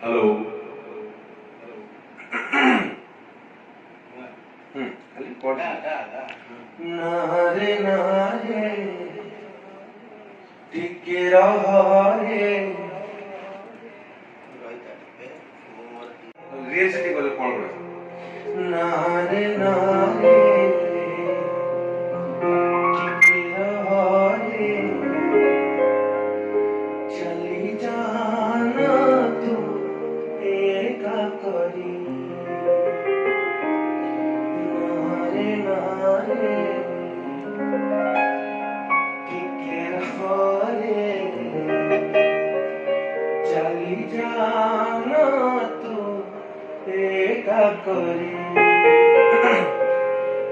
Hello. খালি কর না রে না রে টিকে রহ রে রিয়েলসিটি বলে কল করে না রে না রে টিকে রহ রে চলি जाना तू एका करी नारे नारे टिके रह रे चली जाना तू एका करी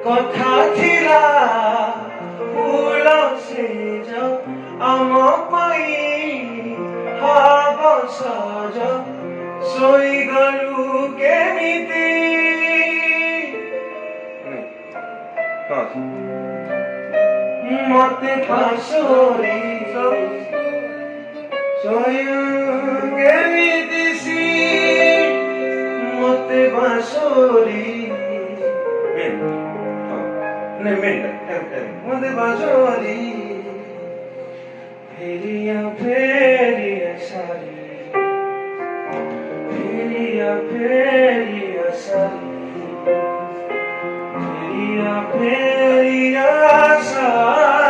কথা ଥିଲା ফুল ସେଜ ଆମ ପାଇଁ ହବ ସଜ ଶୋଇଗଲୁ କେମିତି ମତେ ପାଶୋରି ଶୋଇଲୁ କେମିତି ମତେ ପାଶୋରି मते बाजोरी फेरिया सारी फेरिया सारी फेरिया सारी